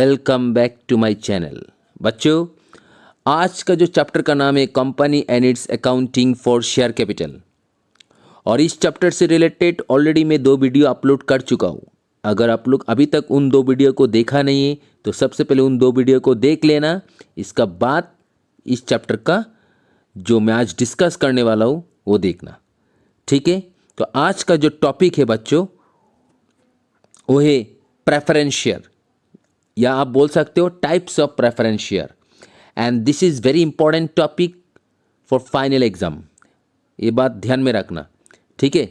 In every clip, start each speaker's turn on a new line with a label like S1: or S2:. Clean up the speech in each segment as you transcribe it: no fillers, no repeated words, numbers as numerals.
S1: Welcome back to my channel. बच्चों, आज का जो चैप्टर का नाम है company and its accounting for share capital, और इस चैप्टर से रिलेटेड ऑलरेडी मैं 2 वीडियो अपलोड कर चुका हूँ। अगर आप लोग अभी तक उन 2 वीडियो को देखा नहीं है तो सबसे पहले उन 2 वीडियो को देख लेना। इसका बाद इस चैप्टर का जो मैं आज डिस्कस करने वाला हूँ वो देखना, ठीक है। तो आज का जो टॉपिक है बच्चों वो है प्रेफरेंस शेयर, या आप बोल सकते हो types of preference share, and this is very important topic for final exam. ये बात ध्यान में रखना, ठीक है।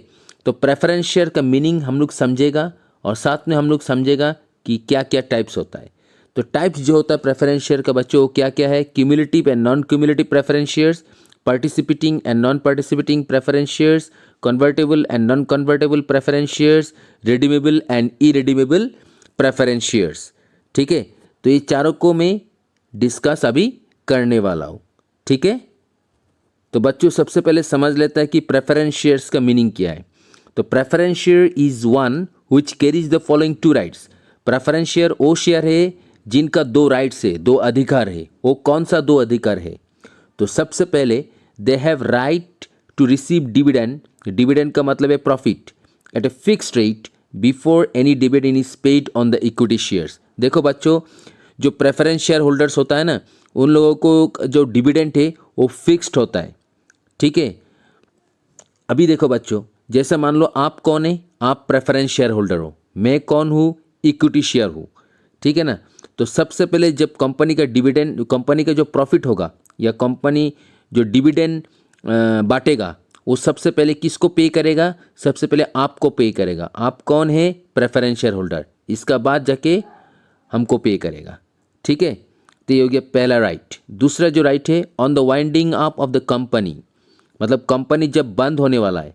S1: तो प्रेफरेंस शेयर का मीनिंग हम लोग समझेगा और साथ में हम लोग समझेगा कि क्या क्या टाइप्स होता है। तो टाइप्स जो होता है प्रेफरेंस शेयर का बच्चों क्या क्या है? Cumulative and non cumulative preference shares, participating and non participating preference shares, convertible and non convertible preference shares, redeemable and irredeemable preference shares, ठीक है। तो ये चारों को मैं डिस्कस अभी करने वाला हूँ, ठीक है। तो बच्चों सबसे पहले समझ लेता है कि प्रेफरेंस शेयर्स का मीनिंग क्या है। तो preference share is one which carries the following 2 rights. Preference share वो शेयर है जिनका 2 राइट्स है, 2 अधिकार है। वो कौन सा 2 अधिकार है? तो सबसे पहले they have right to receive dividend. Dividend का मतलब है profit at a fixed rate before any dividend is paid on the equity shares. देखो बच्चों, जो प्रेफरेंस शेयर होल्डर्स होता है ना, उन लोगों को जो डिविडेंड है वो फिक्स्ड होता है, ठीक है। अभी देखो बच्चों, जैसे मान लो आप कौन है? आप प्रेफरेंस शेयर होल्डर हो। मैं कौन हूँ? इक्विटी शेयर हूँ, ठीक है ना। तो सबसे पहले जब कंपनी का डिविडेंड, कंपनी का जो प्रॉफिट होगा या कंपनी जो डिविडेंड बांटेगा, वो सबसे पहले किसको पे करेगा? सबसे पहले आपको पे करेगा। आप कौन है? Preference share holder. इसका बाद जाके हमको पे करेगा, ठीक है। तो ये हो गया पहला राइट। दूसरा जो राइट है, on the winding up of the company, मतलब कंपनी जब बंद होने वाला है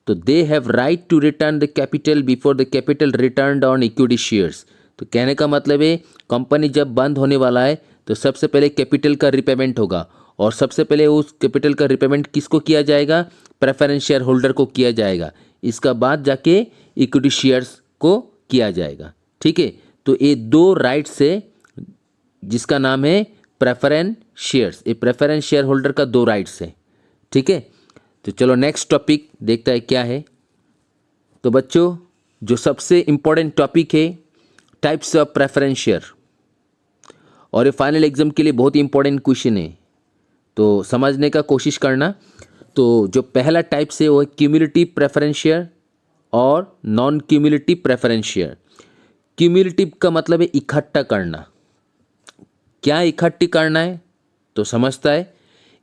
S1: तो they have right to return the capital before the capital return on equity shares. तो कहने का मतलब है कंपनी जब बंद होने वाला है तो सबसे पहले कैपिटल का रिपेमेंट होगा, और सबसे पहले उस कैपिटल का रिपेमेंट किसको किया जाएगा? प्रेफरेंस शेयर होल्डर को किया जाएगा। इसका बाद जाके इक्विटी शेयर्स को किया जाएगा, ठीक है। तो ये 2 राइट्स है जिसका नाम है प्रेफरेंस शेयर्स। ये प्रेफरेंस शेयर होल्डर का 2 राइट्स है, ठीक है। तो चलो नेक्स्ट टॉपिक देखता है क्या है। तो बच्चों जो सबसे इंपॉर्टेंट टॉपिक है टाइप्स ऑफ प्रेफरेंस शेयर, और ये फाइनल एग्जाम के लिए बहुत ही इंपॉर्टेंट क्वेश्चन है, तो समझने का कोशिश करना। तो जो पहला टाइप्स है वो है क्यूमुलेटिव प्रेफरेंस शेयर और non cumulative preference share. Cumulative का मतलब है इकट्ठा करना। क्या इकट्ठी करना है? तो समझता है,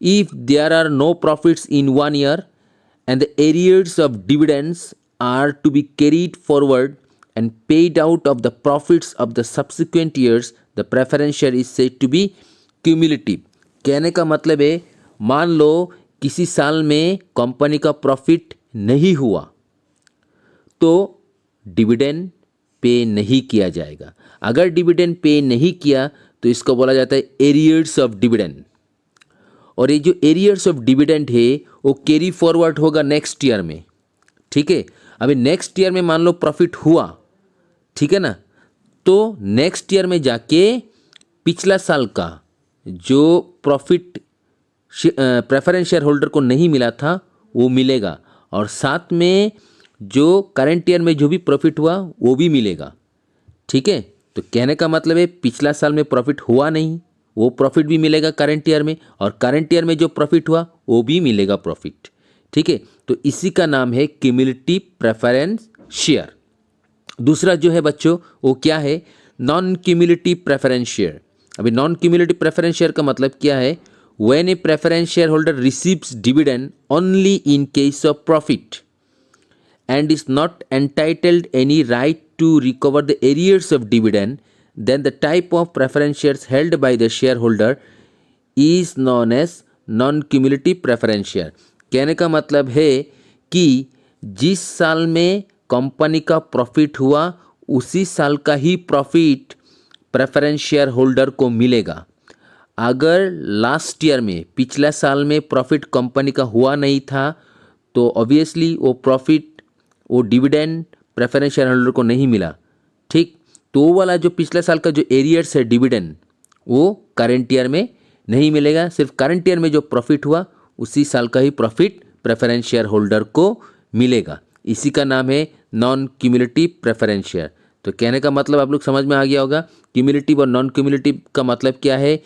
S1: if there are no profits in 1 year and the arrears of dividends are to be carried forward and paid out of the profits of the subsequent years, the preference share is said to be cumulative. कहने का मतलब है, मान लो किसी साल में company का profit नहीं हुआ तो डिविडेंड पे नहीं किया जाएगा। अगर डिविडेंड पे नहीं किया तो इसको बोला जाता है एरियर्स ऑफ डिविडेंड, और ये जो एरियर्स ऑफ डिविडेंड है वो कैरी फॉरवर्ड होगा नेक्स्ट ईयर में, ठीक है। अभी नेक्स्ट ईयर में मान लो प्रॉफिट हुआ, ठीक है ना, तो नेक्स्ट ईयर में जाके पिछला साल का जो प्रॉफिट प्रेफरेंस शेयर होल्डर को नहीं मिला था वो मिलेगा, और साथ में जो करंट ईयर में जो भी प्रॉफिट हुआ वो भी मिलेगा, ठीक है। तो कहने का मतलब है पिछला साल में प्रॉफिट हुआ नहीं, वो प्रॉफिट भी मिलेगा करंट ईयर में, और करंट ईयर में जो प्रॉफिट हुआ वो भी मिलेगा प्रॉफिट, ठीक है। तो इसी का नाम है क्यूमुलेटिव प्रेफरेंस शेयर। दूसरा जो है बच्चों वो क्या है? Non cumulative preference share. अभी नॉन क्यूमुलेटिव प्रेफरेंस शेयर का मतलब क्या है? When a preference share holder receives dividend only in case of profit and is not entitled any right to recover the arrears of dividend, then the type of preference shares held by the shareholder is known as non-cumulative preference share। कहने का मतलब है कि जिस साल में company का profit हुआ उसी साल का ही प्रॉफिट प्रेफरेंस शेयर होल्डर को मिलेगा। अगर लास्ट ईयर में, पिछला साल में प्रॉफिट कंपनी का हुआ नहीं था तो ऑब्वियसली वो प्रॉफिट, वो डिविडेंड प्रेफरेंस शेयर होल्डर को नहीं मिला, ठीक। तो वो वाला जो पिछले साल का जो एरियर्स है डिविडेंड, वो करंट ईयर में नहीं मिलेगा। सिर्फ करंट ईयर में जो प्रॉफिट हुआ उसी साल का ही प्रॉफिट प्रेफरेंस शेयर होल्डर को मिलेगा। इसी का नाम है नॉन क्यूमुलेटिव प्रेफरेंस शेयर। तो कहने का मतलब आप लोग समझ में आ गया होगा, क्यूमुलेटिव और नॉन क्यूमुलेटिव का मतलब क्या है।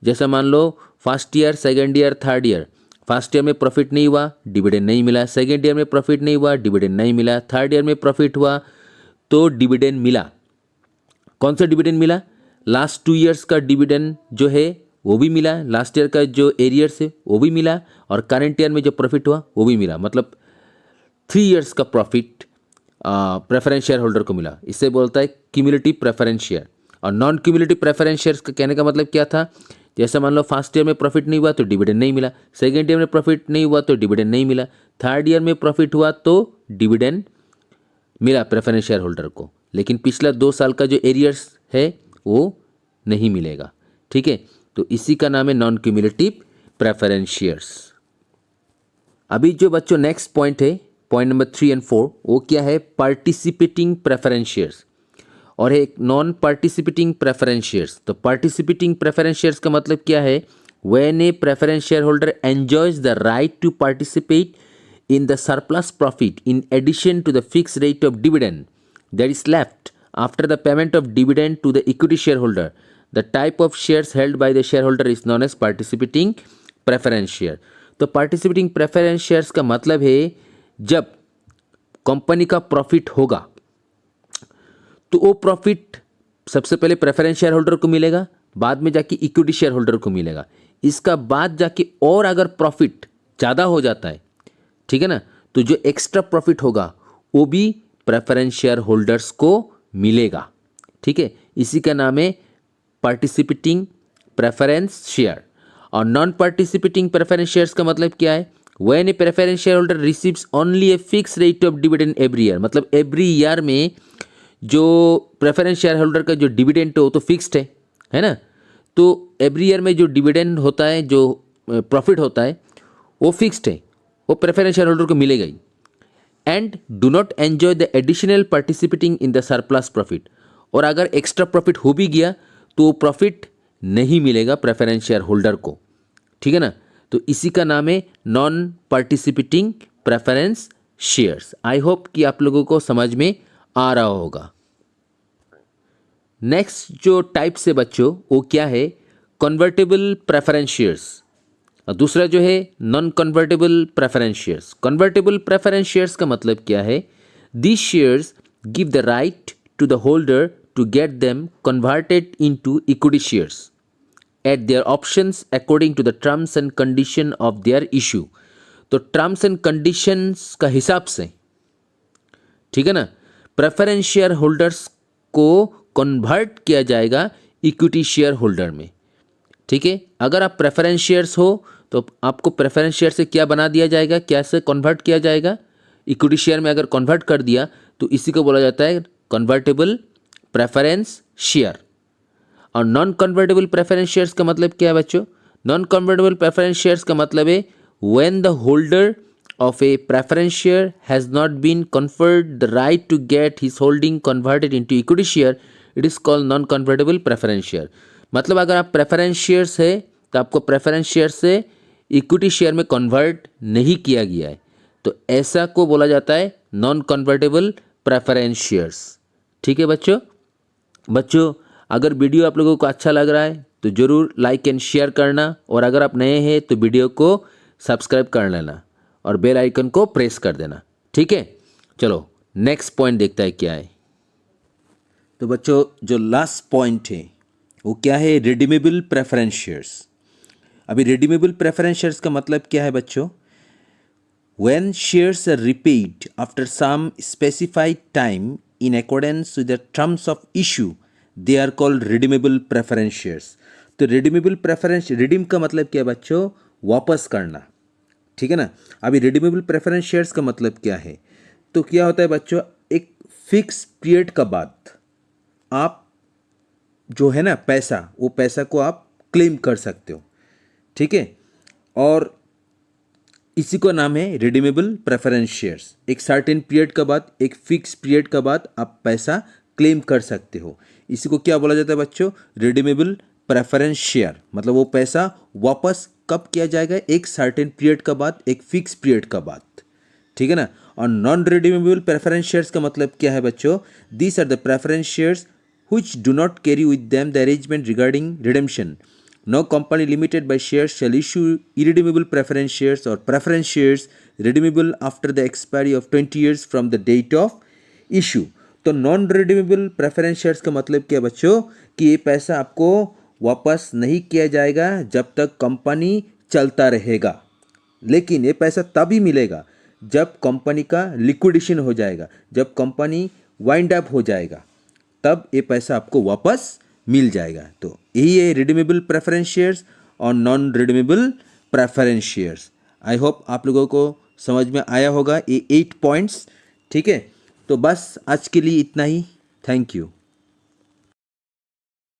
S1: जैसा मान लो first year, second year, third year, first year में प्रॉफिट नहीं हुआ, डिविडेंड नहीं मिला। सेकेंड ईयर में प्रॉफिट नहीं हुआ, डिविडेंड नहीं मिला। थर्ड ईयर में प्रॉफिट हुआ तो डिविडेंड मिला। कौन सा डिविडेंड मिला? लास्ट 2 ईयर्स का डिविडेंड जो है वो भी मिला, लास्ट ईयर का जो एरियर्स है वो भी मिला, और करंट ईयर में जो प्रॉफिट हुआ वो भी मिला। मतलब 3 ईयर्स का प्रॉफिट प्रेफरेंस शेयर होल्डर को मिला। इससे बोलता है क्यूमुलेटिव प्रेफरेंस शेयर। और नॉन क्यूमुलेटिव प्रेफरेंस शेयर्स का कहने का मतलब क्या था, जैसे मान लो फर्स्ट ईयर में प्रॉफिट नहीं हुआ तो डिविडेंड नहीं मिला, सेकेंड ईयर में प्रॉफिट नहीं हुआ तो डिविडेंड नहीं मिला, थर्ड ईयर में प्रॉफिट हुआ तो डिविडेंड मिला प्रेफरेंस शेयर होल्डर को, लेकिन पिछला 2 साल का जो एरियर्स है वो नहीं मिलेगा। ठीक है, तो इसी का नाम है नॉन क्यूमुलेटिव प्रेफरेंस शेयर्स। अभी जो बच्चों नेक्स्ट पॉइंट है, पॉइंट नंबर 3 और 4, वो क्या है? पार्टिसिपेटिंग प्रेफरेंस शेयर्स और एक नॉन पार्टिसिपेटिंग प्रेफरेंस शेयर्स। तो पार्टिसिपेटिंग प्रेफरेंस शेयर्स का मतलब क्या है? When a preference share holder enjoys the right to participate in the surplus profit in addition to the fixed rate of dividend that is left after the payment of dividend to the equity shareholder. The type of shares held by the shareholder is known as participating preference share. तो participating preference shares का मतलब है जब company का profit होगा तो वो profit सबसे पहले प्रेफरेंस शेयर होल्डर को मिलेगा, बाद में जाके इक्विटी शेयर होल्डर को मिलेगा। इसका बाद जाके और अगर प्रॉफिट ज़्यादा हो जाता है, ठीक है ना, तो जो एक्स्ट्रा प्रॉफिट होगा वो भी प्रेफरेंस शेयर होल्डर्स को मिलेगा। ठीक है, इसी का नाम है पार्टिसिपेटिंग प्रेफरेंस शेयर। और नॉन पार्टिसिपेटिंग प्रेफरेंस शेयर्स का मतलब क्या है? When a preference share holder receives only a fix rate of dividend every year, मतलब एवरी ईयर में जो प्रेफरेंस शेयर होल्डर का जो डिविडेंड है वो तो फिक्स्ड है ना। तो एवरी ईयर में जो डिविडेंड होता है, जो प्रॉफिट होता है वो फिक्स्ड है, वो प्रेफरेंस शेयर होल्डर को मिलेगा ही। And do not enjoy the additional participating in the surplus profit, और अगर एक्स्ट्रा प्रॉफिट हो भी गया तो वो प्रॉफिट नहीं मिलेगा प्रेफरेंस शेयर होल्डर को। ठीक है ना, तो इसी का नाम है non participating preference shares. I hope कि आप लोगों को समझ में आ रहा होगा। नेक्स्ट जो टाइप से बच्चों वो क्या है? कन्वर्टेबल प्रेफरेंस शेयर्स, और दूसरा जो है non convertible preference shares. Convertible preference shares का मतलब क्या है? These shares give the right to the holder to get them converted into equity shares at their options according to the terms and condition of their issue. तो terms and conditions का हिसाब से, ठीक है ना, प्रेफरेंस शेयर होल्डर्स को convert किया जाएगा इक्विटी शेयर होल्डर में। ठीक है, अगर आप प्रेफरेंस शेयर्स हो तो आपको प्रेफरेंस शेयर से क्या बना दिया जाएगा, कैसे कन्वर्ट किया जाएगा? इक्विटी शेयर में अगर कन्वर्ट कर दिया तो इसी को बोला जाता है कन्वर्टेबल प्रेफरेंस शेयर। और नॉन कन्वर्टेबल प्रेफरेंस शेयर्स का मतलब क्या है बच्चों? नॉन कन्वर्टेबल प्रेफरेंस शेयर्स का मतलब है when the holder of a preference share has not been conferred the right to get his holding converted into equity share, it is called non convertible preference share। मतलब अगर आप preference shares है तो आपको preference share से equity share में convert नहीं किया गया है, तो ऐसा को बोला जाता है नॉन कन्वर्टेबल प्रेफरेंस शेयर्स। ठीक है बच्चों, अगर वीडियो आप लोगों को अच्छा लग रहा है तो ज़रूर लाइक एंड शेयर करना, और अगर आप नए हैं तो वीडियो को सब्सक्राइब कर लेना और बेल आइकन को प्रेस कर देना। ठीक है, चलो नेक्स्ट पॉइंट देखता है क्या है। तो बच्चों जो लास्ट पॉइंट है वो क्या है? Redeemable preference shares. अभी रिडीमेबल प्रेफरेंस शेयर्स का मतलब क्या है बच्चों? When shares are repaid after some specified time in accordance with the terms of issue they are called redeemable preference shares. तो रिडीमेबल प्रेफरेंस, रिडीम का मतलब क्या है बच्चों? वापस करना। ठीक है ना, अभी रिडीमेबल प्रेफरेंस शेयर्स का मतलब क्या है? तो क्या होता है बच्चों, एक फिक्स पीरियड का बाद आप जो है ना पैसा, वो पैसा को आप क्लेम कर सकते हो। ठीक है, और इसी को नाम है रिडीमेबल प्रेफरेंस शेयर्स। एक सर्टेन पीरियड के बाद, एक फिक्स पीरियड के बाद आप पैसा क्लेम कर सकते हो। इसी को क्या बोला जाता है बच्चों? Redeemable preference share. मतलब वो पैसा वापस कब किया जाएगा? एक सर्टेन पीरियड का बाद, एक फिक्स पीरियड का बाद, ठीक है ना। और नॉन रिडीमेबल प्रेफरेंस शेयर्स का मतलब क्या है बच्चों? These are the preference shares which do not carry with them the arrangement regarding redemption. No company limited by shares shall issue irredeemable preference shares or preference shares redeemable after the expiry of 20 years from the date of issue. तो non redeemable preference shares का मतलब क्या बच्चों? कि ये पैसा आपको वापस नहीं किया जाएगा जब तक कंपनी चलता रहेगा, लेकिन ये पैसा तभी मिलेगा जब कंपनी का लिक्विडेशन हो जाएगा, जब कंपनी वाइंड अप हो जाएगा, तब ये पैसा आपको वापस मिल जाएगा। तो यही है रिडीमेबल प्रेफरेंस शेयर्स और non redeemable preference shares. I hope आप लोगों को समझ में आया होगा ये 8 पॉइंट्स, ठीक है। तो बस आज के लिए इतना ही। Thank you.